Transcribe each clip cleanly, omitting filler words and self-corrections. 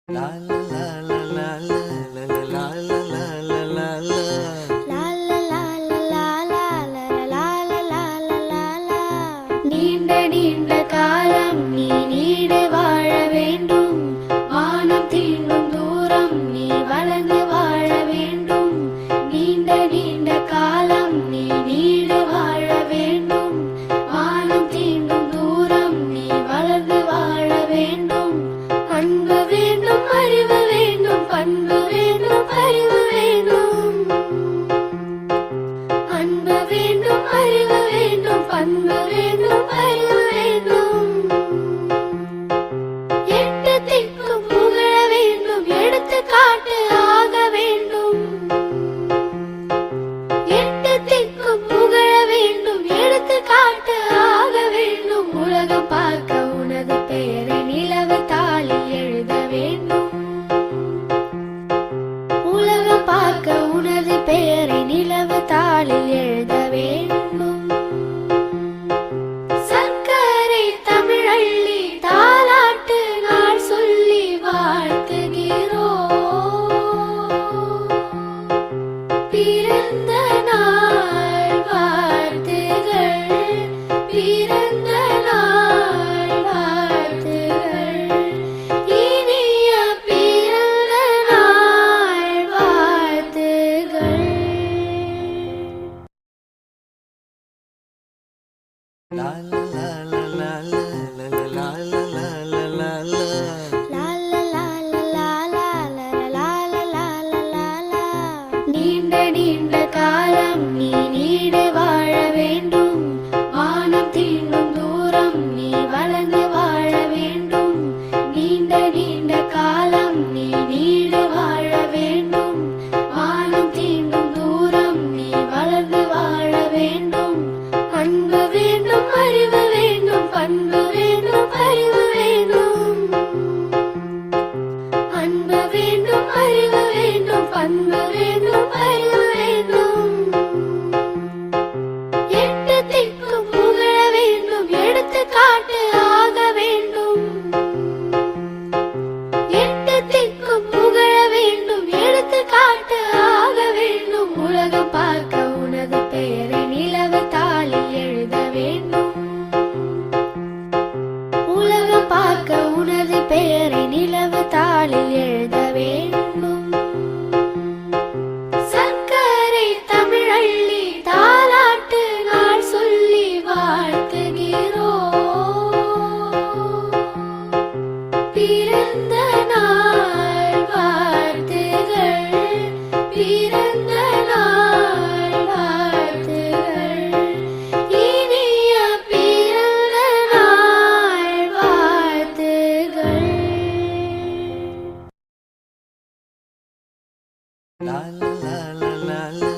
La la la la la la la la la la la la la. நீண்ட நீண்ட காலம் நீ need வாழ வேண்டும். வானம் தீண்டும் தூரம் நீ வளர்ந்து வாழ வேண்டும். நீண்ட நீண்ட காலம் நீ நீடு வாழ வேண்டும். வானம் தீண்டும் தூரம் நீ வளர்ந்து வாழ வேண்டும். அன்பு வேண்டும், அறிவு வேண்டும், பண்பு வேண்டும், அறிவு வேண்டும். அன்பு வேண்டும், அறிவு வேண்டும், பண்பு வேண்டும், அறிவு வேண்டும். எட்டு திக்கும் புகழ வேண்டும், எடுத்துக்காட்டு ஆக வேண்டும். எட்டு திக்கும் புகழ வேண்டும், எடுத்துக்காட்டு ஆக வேண்டும். உலகம் பார்க்க உனது பெயரை நிலவு தாளில் எழுத வேண்டும். உலகம் பார்க்க உனது பெயரை நிலவு தாளில் எழுத வேண்டும். சர்க்கரை தமிழள்ளி தாலாட்டு நாள் சொல்லி வாழ்த்துகிறோம். பிறந்த நாள் வாழ்த்துகள், பிறந்த நாள் வாழ்த்துகள், இனிய பிறந்த நாள் வாழ்த்துகள். La la la la la la la la la la la la. நீண்ட நீண்ட காலம் நீ நீடு வாழ வேண்டும். வானம் தீண்டும் தூரம் நீ வளர்ந்து வாழ வேண்டும். நீண்ட நீண்ட காலம் நீ நீடு வாழ வேண்டும். வானம் தீண்டும் தூரம் நீ வளர்ந்து வாழ வேண்டும். அன்பு வேண்டும், அறிவு வேண்டும், பண்பு வேண்டும், அறிவு வேண்டும். அன்பு வேண்டும், அறிவு வேண்டும், பண்பு வேண்டும், அறிவு வேண்டும். எட்டு திக்கும் புகழ வேண்டும், எடுத்துக்காட்டு ஆக வேண்டும். எட்டு திக்கும் புகழ வேண்டும், எடுத்துக்காட்டு ஆக வேண்டும். உலகம் பார்க்க உனது பெயரை நிலவு தாளில் எழுத வேண்டும். உலகம் பார்க்க உனது பெயரை நிலவு தாளில் எழுத வேண்டும். சர்க்கரை தமிழள்ளி தாலாட்டு நாள் சொல்லி வாழ்த்துகிறோம். பிறந்த நாள் வாழ்த்துகள், பிறந்த நாள் வாழ்த்துகள், இனிய பிறந்த நாள் வாழ்த்துகள். La la la la la la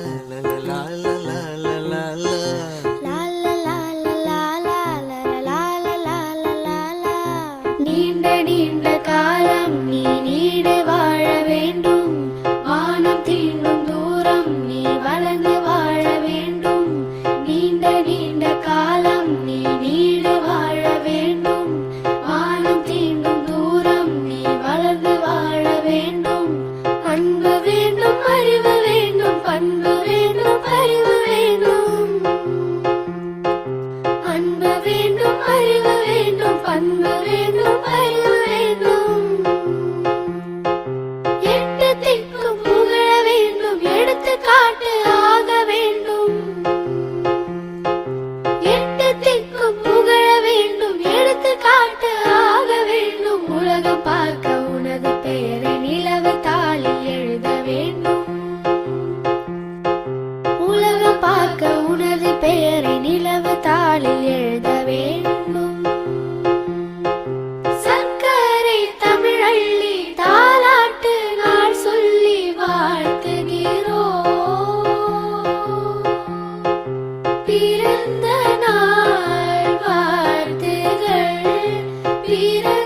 la la la la la. நீண்ட நீண்ட காலம் நீ நீடு வாழ வேண்டும். வானம் தீண்டும் தூரம் நீ வளர்ந்து வாழ வேண்டும். நீண்ட நீண்ட காலம் நீ நீடு வாழ வேண்டும். வானம் தீண்டும் தூரம் நீ வளர்ந்து வாழ வேண்டும். அன்பு வேண்டும், அறிவு வேண்டும், பண்பு வேண்டும், அறிவு வேண்டும். அன்பு வேண்டும், அறிவு வேண்டும், பண்பு வேண்டும், அறிவு வேண்டும். எட்டு திக்கும் புகழ வேண்டும், எடுத்துக்காட்டு ஆக வேண்டும். எட்டு திக்கும் புகழ வேண்டும், எடுத்துக்காட்டு ஆக வேண்டும். உலகம் பார்க்க உனது பெயரை நிலவு தாளில் எழுத வேண்டும். உலகம் பார்க்க உனது பெயரை நிலவு தாளில் எழுத வேண்டும். சர்க்கரை தமிழள்ளி தாலாட்டு நாள் சொல்லி வாழ்த்துகிறோம். பிறந்த நாள் வாழ்த்துகள், பிறந்த